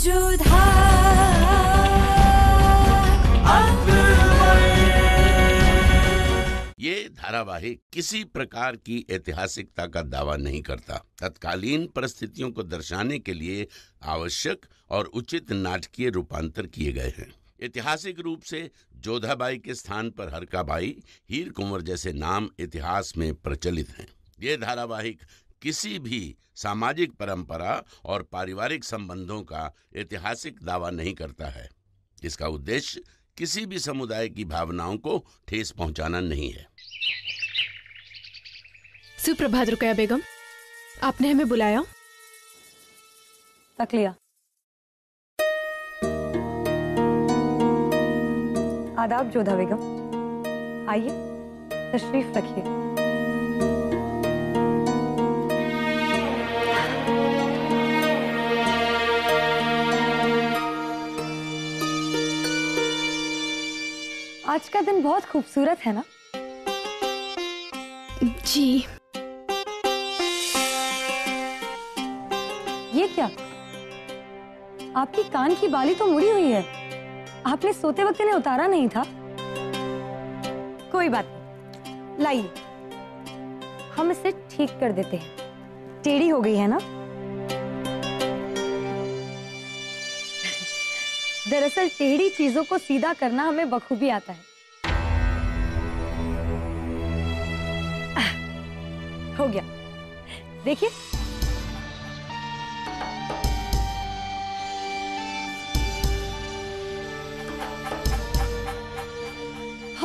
जोधा ये धारावाहिक किसी प्रकार की ऐतिहासिकता का दावा नहीं करता। तत्कालीन परिस्थितियों को दर्शाने के लिए आवश्यक और उचित नाटकीय रूपांतर किए गए हैं। ऐतिहासिक रूप से जोधाबाई के स्थान पर हरकाबाई, हीर कुंवर जैसे नाम इतिहास में प्रचलित हैं। ये धारावाहिक किसी भी सामाजिक परंपरा और पारिवारिक संबंधों का ऐतिहासिक दावा नहीं करता है। इसका उद्देश्य किसी भी समुदाय की भावनाओं को ठेस पहुंचाना नहीं है। सुप्रभात रुकया बेगम, आपने हमें बुलाया? तक लिया। आदाब जोधा बेगम, आइए तशरीफ रखिए। आज का दिन बहुत खूबसूरत है ना? जी। ये क्या? आपकी कान की बाली तो मुड़ी हुई है। आपने सोते वक्त इन्हें उतारा नहीं था? कोई बात नहीं, लाइए हम इसे ठीक कर देते हैं। टेढ़ी हो गई है ना? दरअसल टेढ़ी चीजों को सीधा करना हमें बखूबी आता है। हो गया, देखिए।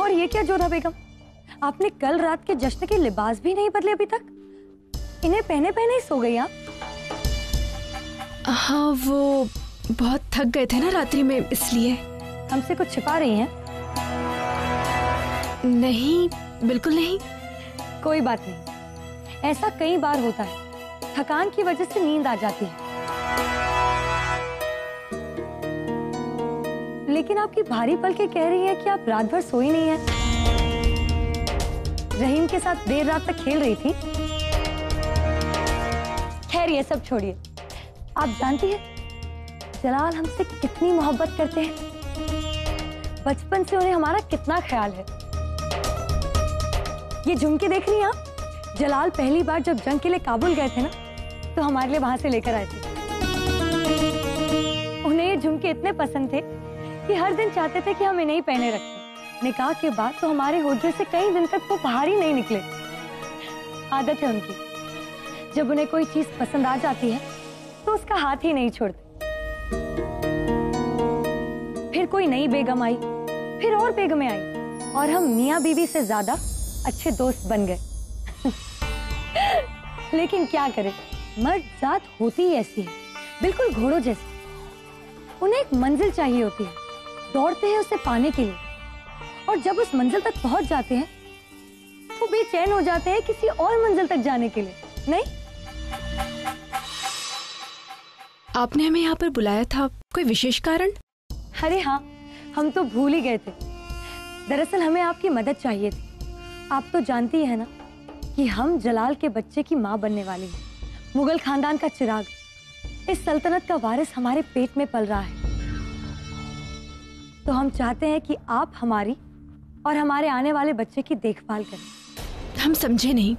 और ये क्या जोधा बेगम, आपने कल रात के जश्न के लिबास भी नहीं बदले अभी तक? इन्हें पहने पहने ही सो गई आप? हाँ, वो बहुत थक गए थे ना रात्रि में, इसलिए। हमसे कुछ छिपा रही हैं? नहीं, बिल्कुल नहीं। कोई बात नहीं, ऐसा कई बार होता है। थकान की वजह से नींद आ जाती है। लेकिन आपकी भारी पलकें कह रही है कि आप रात भर सोई नहीं है। रहीम के साथ देर रात तक खेल रही थी। खैर ये सब छोड़िए। आप जानती हैं जलाल हमसे कितनी मोहब्बत करते हैं। बचपन से उन्हें हमारा कितना ख्याल है। ये झुमके देख रही हैं आप? जलाल पहली बार जब जंग के लिए काबुल गए थे ना, तो हमारे लिए वहां से लेकर आए थे। उन्हें ये झुमके इतने पसंद थे कि हर दिन चाहते थे कि हम इन्हें ही पहने रखें। निकाह के बाद तो हमारे होठों से कई दिन तक वो बाहर ही नहीं निकले। आदत है उनकी, जब उन्हें कोई चीज पसंद आ जाती है तो उसका हाथ ही नहीं छोड़ते। फिर कोई नई बेगम आई, फिर और बेगमें आई, और हम मियाँ बीवी से ज्यादा अच्छे दोस्त बन गए। लेकिन क्या करें, मर्द जात होती ही ऐसी है, बिल्कुल घोड़ों जैसी। उन्हें एक मंजिल चाहिए होती है, दौड़ते हैं उसे पाने के लिए, और जब उस मंजिल तक पहुंच जाते हैं तो बेचैन हो जाते हैं किसी और मंजिल तक जाने के लिए। नहीं? आपने हमें यहाँ पर बुलाया था, कोई विशेष कारण? अरे हाँ, हम तो भूल ही गए थे। दरअसल हमें आपकी मदद चाहिए थी। आप तो जानती है ना कि हम जलाल के बच्चे की माँ बनने वाली हैं। मुगल खानदान का चिराग, इस सल्तनत का वारिस हमारे पेट में पल रहा है। तो हम चाहते हैं कि आप हमारी और हमारे आने वाले बच्चे की देखभाल करें। हम समझे नहीं।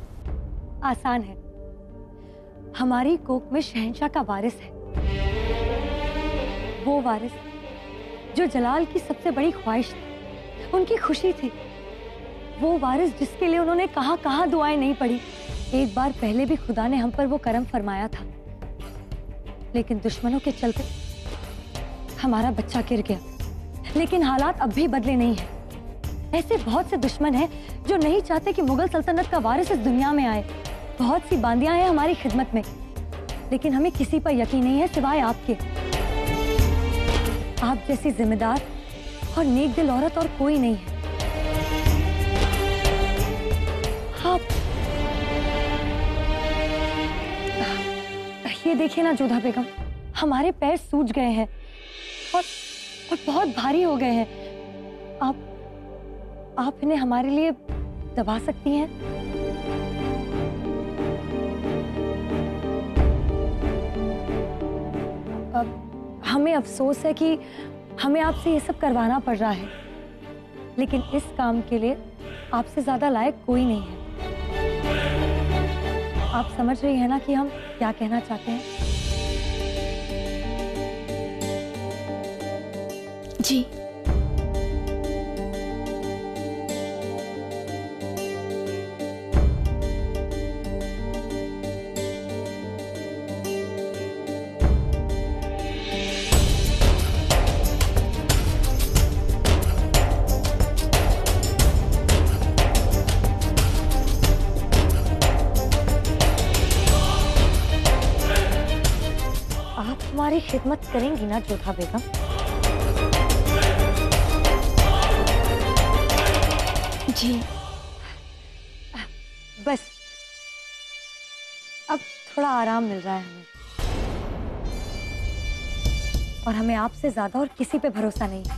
आसान है, हमारी कोख में शहंशाह का वारिस है। वो वारिस जो जलाल की सबसे बड़ी ख्वाहिश थी, उनकी खुशी थी। वो वारिस जिसके लिए उन्होंने कहां कहां दुआएं नहीं पड़ी। एक बार पहले भी खुदा ने हम पर वो करम फरमाया था, लेकिन दुश्मनों के चलते हमारा बच्चा गिर गया। लेकिन हालात अब भी बदले नहीं हैं। ऐसे बहुत से दुश्मन हैं जो नहीं चाहते कि मुगल सल्तनत का वारिस इस दुनिया में आए। बहुत सी बांदियां हैं हमारी खिदमत में, लेकिन हमें किसी पर यकीन नहीं है सिवाय आपके। आप जैसी जिम्मेदार और नेक दिल औरत और कोई नहीं है। आप ये देखिए ना जोधा बेगम, हमारे पैर सूज गए हैं और बहुत भारी हो गए हैं। आप इन्हें हमारे लिए दबा सकती हैं? हमें अफसोस है कि हमें आपसे ये सब करवाना पड़ रहा है, लेकिन इस काम के लिए आपसे ज्यादा लायक कोई नहीं है। आप समझ रही हैं ना कि हम क्या कहना चाहते हैं? जी। हमारी खिदमत करेंगी ना जोधा बेगम? जी। बस अब थोड़ा आराम मिल रहा है हमें, और हमें आपसे ज्यादा और किसी पे भरोसा नहीं है।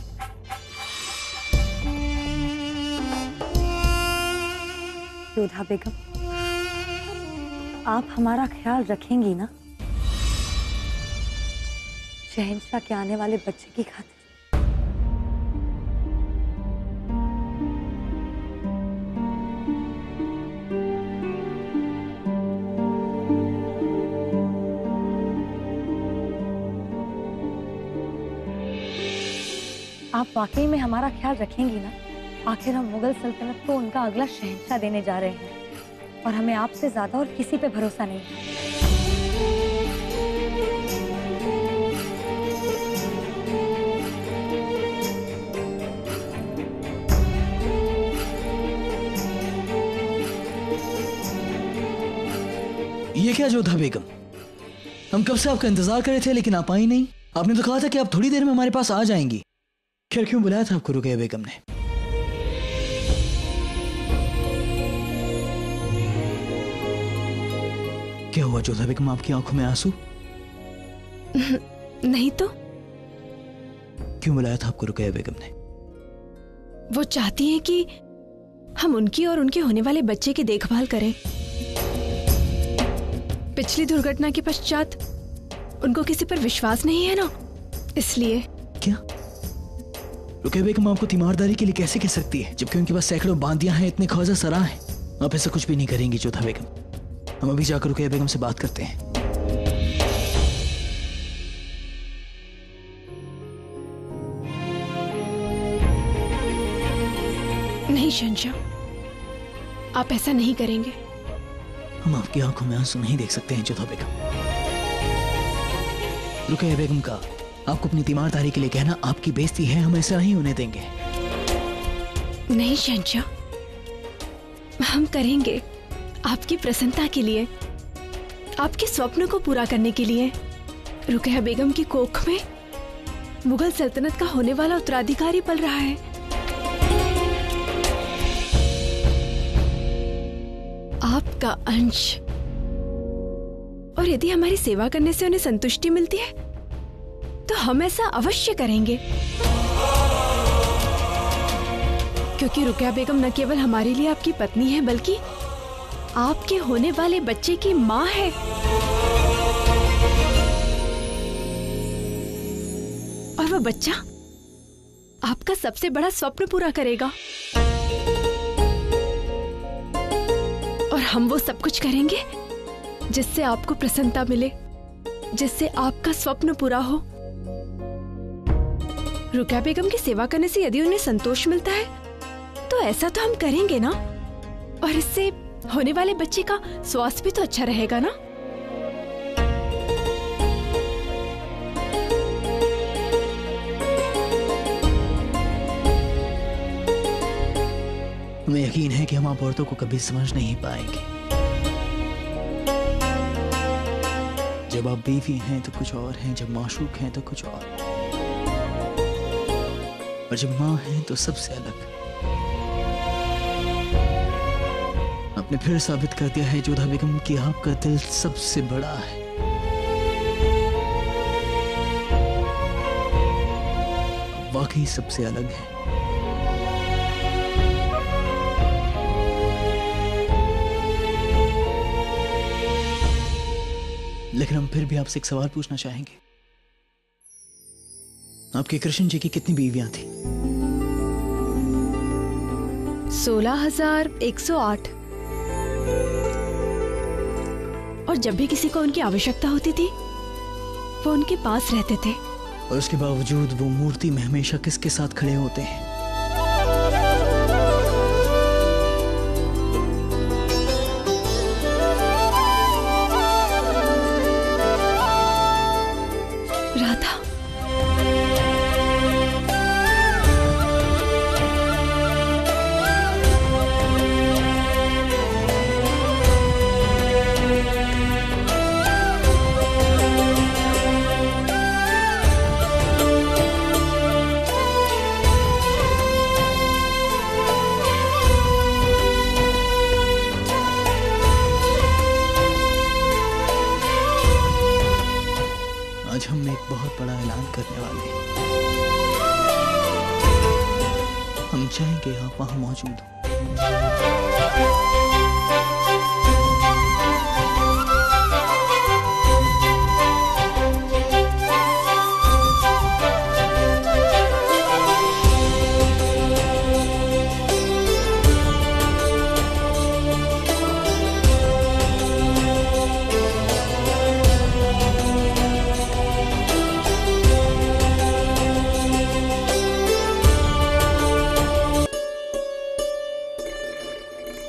जोधा बेगम, आप हमारा ख्याल रखेंगी ना शहंशाह के आने वाले बच्चे की खातिर? आप वाकई में हमारा ख्याल रखेंगी ना? आखिर हम मुगल सल्तनत को उनका अगला शहंशाह देने जा रहे हैं, और हमें आपसे ज्यादा और किसी पे भरोसा नहीं है। ये क्या जोधा बेगम, हम कब से आपका इंतजार कर रहे थे लेकिन आप आई नहीं। आपने तो कहा था कि आप थोड़ी देर में हमारे पास आ जाएंगी। खैर, क्यों बुलाया था आपको रुकैया बेगम ने? क्या हुआ जोधा बेगम, आपकी आंखों में आंसू? नहीं तो। क्यों बुलाया था आपको रुकैया बेगम ने? वो चाहती हैं कि हम उनकी और उनके होने वाले बच्चे की देखभाल करें। पिछली दुर्घटना के पश्चात उनको किसी पर विश्वास नहीं है ना, इसलिए। क्या रुकैया बेगम आपको तीमारदारी के लिए कैसे कह सकती है, जबकि उनके पास सैकड़ों बांदियां हैं, इतने ख्वाजा सरा हैं? आप ऐसा कुछ भी नहीं करेंगी जोधा बेगम। हम अभी जाकर रुकैया बेगम से बात करते हैं। नहीं शहंशाह, आप ऐसा नहीं करेंगे। हम आपकी आंखों में आंसू नहीं देख सकते हैं जोधा बेगम। रुकैया बेगम का आपको अपनी तीमारदारी के लिए कहना आपकी बेइज्जती है, हम ऐसा नहीं होने देंगे। नहीं शहंशाह, हम करेंगे आपकी प्रसन्नता के लिए, आपके स्वप्न को पूरा करने के लिए। रुकैया बेगम की कोख में मुगल सल्तनत का होने वाला उत्तराधिकारी पल रहा है। आपका अंश, और यदि हमारी सेवा करने से उन्हें संतुष्टि मिलती है तो हम ऐसा अवश्य करेंगे, क्योंकि रुकैया बेगम न केवल हमारे लिए आपकी पत्नी है, बल्कि आपके होने वाले बच्चे की माँ है। और वह बच्चा आपका सबसे बड़ा स्वप्न पूरा करेगा, और हम वो सब कुछ करेंगे जिससे आपको प्रसन्नता मिले, जिससे आपका स्वप्न पूरा हो। रुकैया बेगम की सेवा करने से यदि उन्हें संतोष मिलता है तो ऐसा तो हम करेंगे ना, और इससे होने वाले बच्चे का स्वास्थ्य भी तो अच्छा रहेगा ना। हमें यकीन है कि हम आप औरतों को कभी समझ नहीं पाएंगे। जब आप बीवी हैं तो कुछ और हैं, जब माशूक हैं तो कुछ और जब माँ हैं तो सबसे अलग। आपने फिर साबित कर दिया है जोधा बेगम कि आपका दिल सबसे बड़ा है। वाकई सबसे अलग है। लेकिन हम फिर भी आपसे एक सवाल पूछना चाहेंगे। आपके कृष्ण जी की कितनी बीवियां थी? 16,108। और जब भी किसी को उनकी आवश्यकता होती थी वो उनके पास रहते थे। और उसके बावजूद वो मूर्ति में हमेशा किसके साथ खड़े होते हैं? राधा। आज हम एक बहुत बड़ा ऐलान करने वाले हैं। हम चाहेंगे आप वहां मौजूद हो।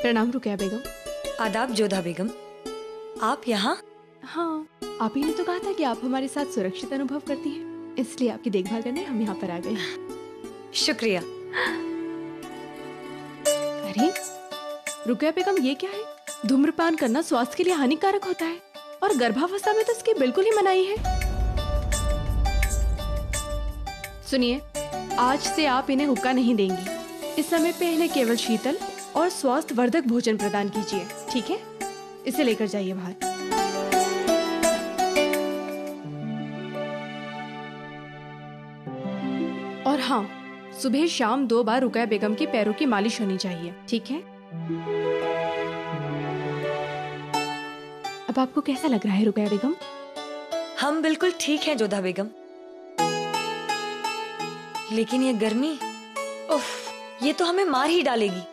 प्रणाम रुकैया बेगम। आदाब जोधा बेगम, आप यहाँ? हाँ, आप ही ने तो कहा था कि आप हमारे साथ सुरक्षित अनुभव करती हैं, इसलिए आपकी देखभाल करने हम यहाँ पर आ गए। शुक्रिया। अरे रुकैया बेगम, ये क्या है? धूम्रपान करना स्वास्थ्य के लिए हानिकारक होता है और गर्भावस्था में तो इसकी बिल्कुल ही मनाही है। सुनिए, आज से आप इन्हें हुक्का नहीं देंगी। इस समय पे इन्हें केवल शीतल और स्वास्थ्य वर्धक भोजन प्रदान कीजिए, ठीक है? इसे लेकर जाइए बाहर। और हाँ, सुबह शाम 2 बार रुकैया बेगम की पैरों की मालिश होनी चाहिए, ठीक है? अब आपको कैसा लग रहा है रुकैया बेगम? हम बिल्कुल ठीक हैं जोधा बेगम, लेकिन ये गर्मी, उफ, ये तो हमें मार ही डालेगी।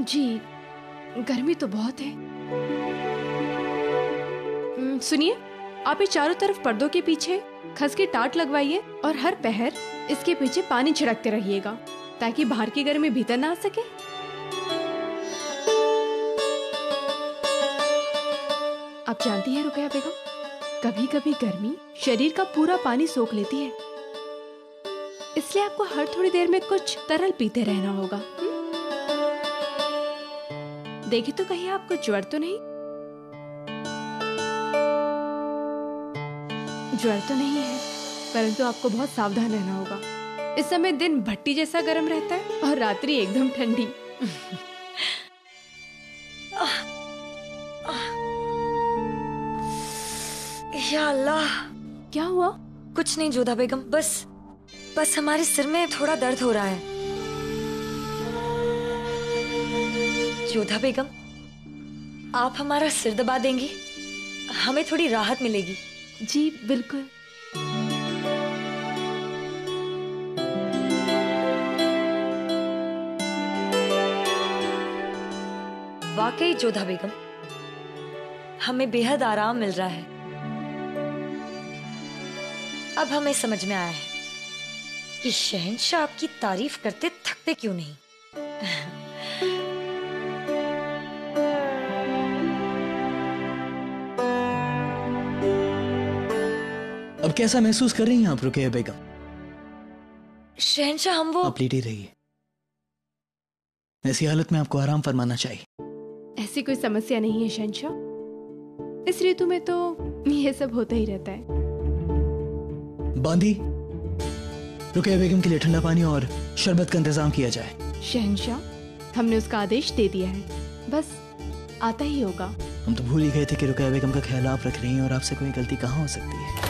जी, गर्मी तो बहुत है। सुनिए, आप ये चारों तरफ पर्दों के पीछे खस की टाट लगवाइए और हर पहर इसके पीछे पानी छिड़कते रहिएगा ताकि बाहर की गर्मी भीतर ना आ सके। आप जानती हैं रुकैया बेगम, कभी कभी गर्मी शरीर का पूरा पानी सोख लेती है, इसलिए आपको हर थोड़ी देर में कुछ तरल पीते रहना होगा। देखिए तो कहीं आपको ज्वर तो नहीं? ज्वर तो नहीं है, परंतु आपको बहुत सावधान रहना होगा। इस समय दिन भट्टी जैसा गर्म रहता है और रात्रि एकदम ठंडी। या अल्लाह! क्या हुआ? कुछ नहीं जोधा बेगम, बस हमारे सिर में थोड़ा दर्द हो रहा है। जोधा बेगम, आप हमारा सिर दबा देंगी, हमें थोड़ी राहत मिलेगी। जी बिल्कुल। वाकई जोधा बेगम, हमें बेहद आराम मिल रहा है। अब हमें समझ में आया है कि शहंशाह आपकी तारीफ करते थकते क्यों नहीं। अब कैसा महसूस कर रही हैं आप रुकैया बेगम? शहंशाह, हम वो... आप लेटी रहिए, ऐसी हालत में आपको आराम फरमाना चाहिए। ऐसी कोई समस्या नहीं है शहंशाह, इस ऋतु में तो ये सब होता ही रहता है। बांदी, रुकैया बेगम के लिए ठंडा पानी और शरबत का इंतजाम किया जाए। शहंशाह, हमने उसका आदेश दे दिया है, बस आता ही होगा। हम तो भूल ही गए थे कि रुकैया बेगम का ख्याल आप रख रही हैं और आपसे कोई गलती कहाँ हो सकती है।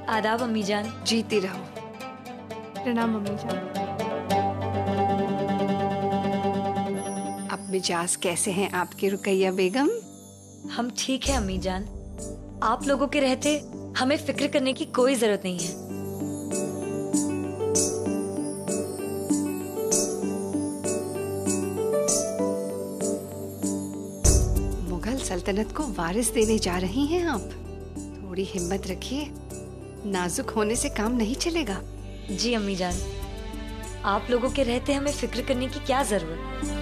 आदाब अम्मी जान। जीती रहो। प्रणाम अम्मी जान। मिजाज कैसे हैं आपके रुकैया बेगम? हम ठीक है अम्मी जान। आप लोगों के रहते हमें फिक्र करने की कोई जरूरत नहीं है। मुगल सल्तनत को वारिस देने जा रही हैं आप। थोड़ी हिम्मत रखिए, नाजुक होने से काम नहीं चलेगा। जी अम्मी जान, आप लोगों के रहते हमें फिक्र करने की क्या जरूरत।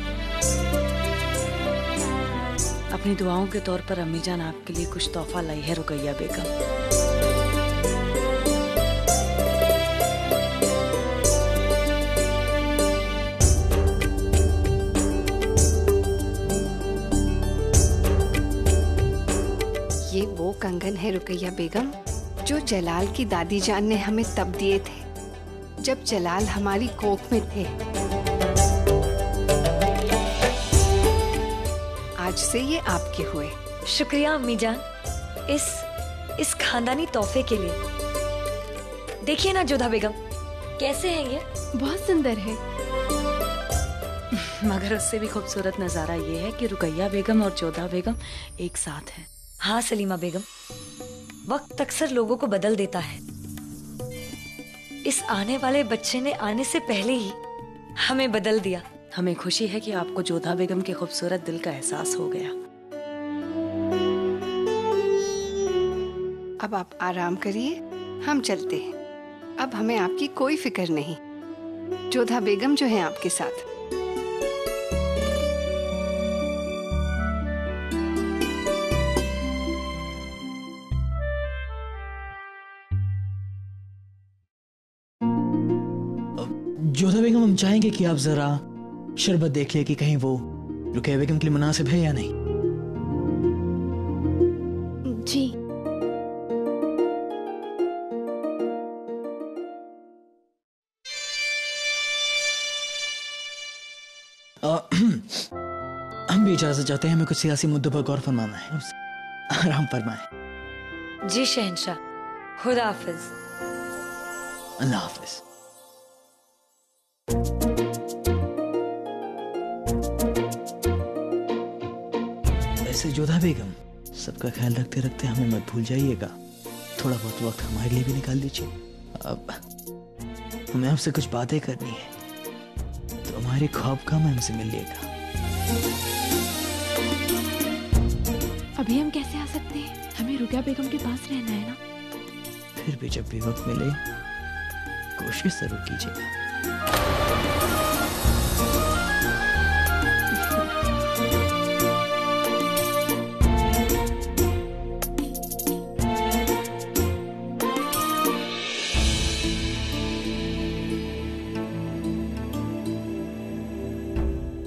अपनी दुआओं के तौर पर अम्मी जान आपके लिए कुछ तोहफा लाई है रुकैया बेगम। ये वो कंगन है रुकैया बेगम जो जलाल की दादी जान ने हमें तब दिए थे जब जलाल हमारी कोख में थे। आज से ये आपके हुए। शुक्रिया अम्मी जान इस खानदानी तोहफे के लिए। देखिए ना जोधा बेगम, कैसे हैं ये? बहुत सुंदर है। मगर उससे भी खूबसूरत नजारा ये है कि रुकैया बेगम और जोधा बेगम एक साथ हैं। हाँ सलीमा बेगम, वक्त अक्सर लोगों को बदल देता है। इस आने वाले बच्चे ने आने से पहले ही हमें बदल दिया। हमें खुशी है कि आपको जोधा बेगम के खूबसूरत दिल का एहसास हो गया। अब आप आराम करिए, हम चलते हैं। अब हमें आपकी कोई फिक्र नहीं। जोधा बेगम जो है आपके साथ। जोधा बेगम, हम चाहेंगे कि आप जरा शरबत देख ले कि कहीं वो रुकैया बेगम के लिए मुनासिब है या नहीं। जी। हम भी इजाजत चाहते हैं, हमें कुछ सियासी मुद्दों पर गौर फरमाना है। आराम फरमाएं। जी शहंशाह, खुदा हाफिज। अल्लाह हाफिज। वैसे जोधा बेगम, सबका ख्याल रखते रखते हमें मत भूल जाइएगा। थोड़ा बहुत वक्त हमारे लिए भी निकाल दीजिए। अब हमें आपसे कुछ बातें करनी है, तो हमारे ख्वाब का हमसे मिलिएगा। अभी हम कैसे आ सकते हैं? हमें रुकैया बेगम के पास रहना है ना। फिर भी जब भी वक्त मिले कोशिश जरूर कीजिएगा।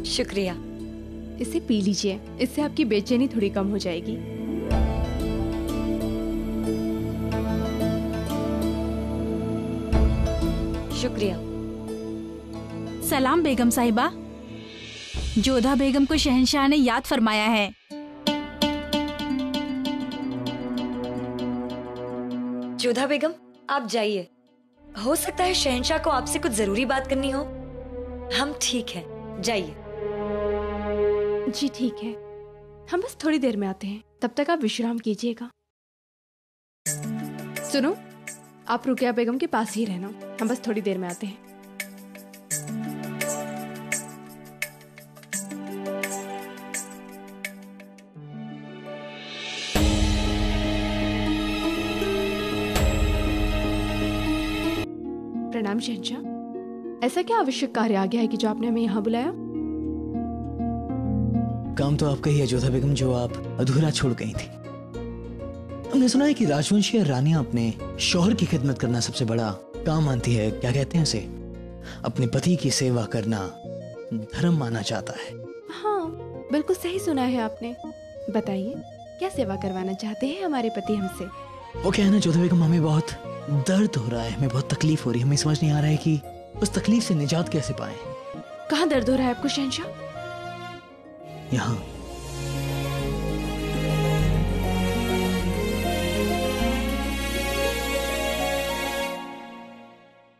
शुक्रिया। इसे पी लीजिए, इससे आपकी बेचैनी थोड़ी कम हो जाएगी। शुक्रिया। सलाम बेगम साहिबा, जोधा बेगम को शहंशाह ने याद फरमाया है। जोधा बेगम, आप जाइए। हो सकता है शहंशाह को आपसे कुछ जरूरी बात करनी हो। हम ठीक हैं, जाइए। जी ठीक है, हम बस थोड़ी देर में आते हैं, तब तक आप विश्राम कीजिएगा। सुनो, आप रुकैया बेगम के पास ही रहना, हम बस थोड़ी देर में आते हैं। प्रणाम शहंशाह। ऐसा क्या आवश्यक कार्य आ गया है कि जो आपने हमें यहाँ बुलाया? काम तो आपका ही है जोधा बेगम, जो आप अधूरा छोड़ गई थी। हमने सुना है कि राजवंशी रानियां अपने शौहर की खिदमत करना सबसे बड़ा काम मानती है। क्या कहते हैं उसे? अपने पति की सेवा करना धर्म माना जाता है। हाँ, बिल्कुल सही सुना है आपने। बताइए, क्या सेवा करवाना चाहते हैं हमारे पति हमसे? वो क्या है ना जोधा बेगम, हमें बहुत दर्द हो रहा है, हमें बहुत तकलीफ हो रही है। हमें समझ नहीं आ रहा है कि उस तकलीफ से निजात कैसे पाएं। कहाँ दर्द हो रहा है आपको शहंशाह? यहाँ।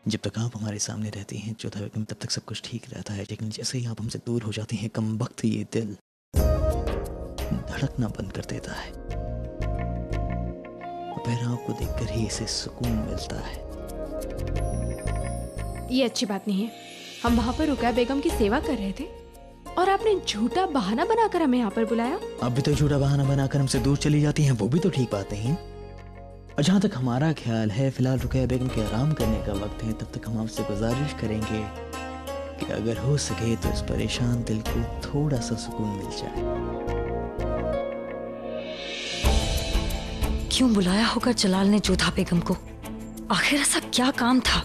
जब तक आप हमारे सामने रहती हैं जोधा बेगम तब तक सब कुछ ठीक रहता है, लेकिन जैसे ही आप हमसे दूर हो जाती हैं कम वक्त ये दिल धड़कना बंद कर देता है। फिर आपको देखकर ही इसे सुकून मिलता है। ये अच्छी बात नहीं है। हम वहाँ पर रुकैया बेगम की सेवा कर रहे थे और आपने झूठा बहाना बनाकर हमें यहाँ पर बुलाया। अब भी तो झूठा बहाना बनाकर हमसे दूर चली जाती हैं, वो भी तो ठीक बात नहीं है। और जहाँ तक हमारा ख्याल है फिलहाल रुकैया बेगम के आराम करने का वक्त है, तब तक हम आपसे गुजारिश करेंगे कि अगर हो सके तो इस परेशान दिल को थोड़ा सा सुकून मिल जाए। क्यों बुलाया होगा जलाल ने जोधा बेगम को? आखिर ऐसा क्या काम था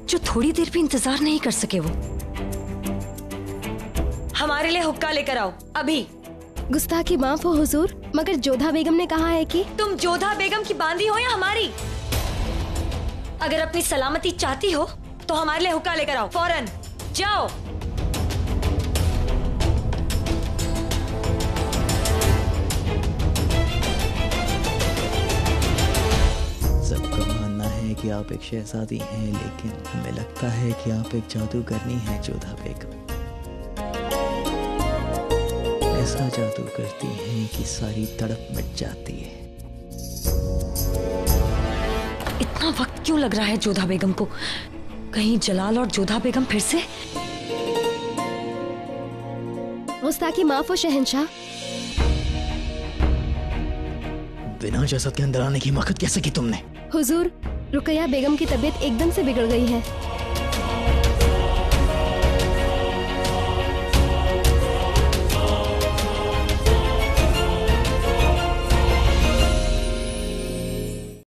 जो थोड़ी देर भी इंतजार नहीं कर सके वो? हमारे लिए हुक्का लेकर आओ अभी। गुस्ताखी माफ हो हुजूर, मगर जोधा बेगम ने कहा है कि तुम जोधा बेगम की बांदी हो या हमारी? अगर अपनी सलामती चाहती हो तो हमारे लिए हुक्का लेकर आओ, फौरन जाओ। सबका मानना है कि आप एक शहजादी हैं, लेकिन हमें लगता है कि आप एक जादूगरनी हैं जोधा बेगम। ऐसा जादू करती हैं कि सारी तड़प मिट जाती है। इतना वक्त क्यों लग रहा है जोधा बेगम को? कहीं जलाल और जोधा बेगम फिर से? गुस्ताखी माफ हो शहंशाह। बिना इजाजत के अंदर आने की हिम्मत कैसे की तुमने? हुजूर, रुकैया बेगम की तबीयत एकदम से बिगड़ गई है।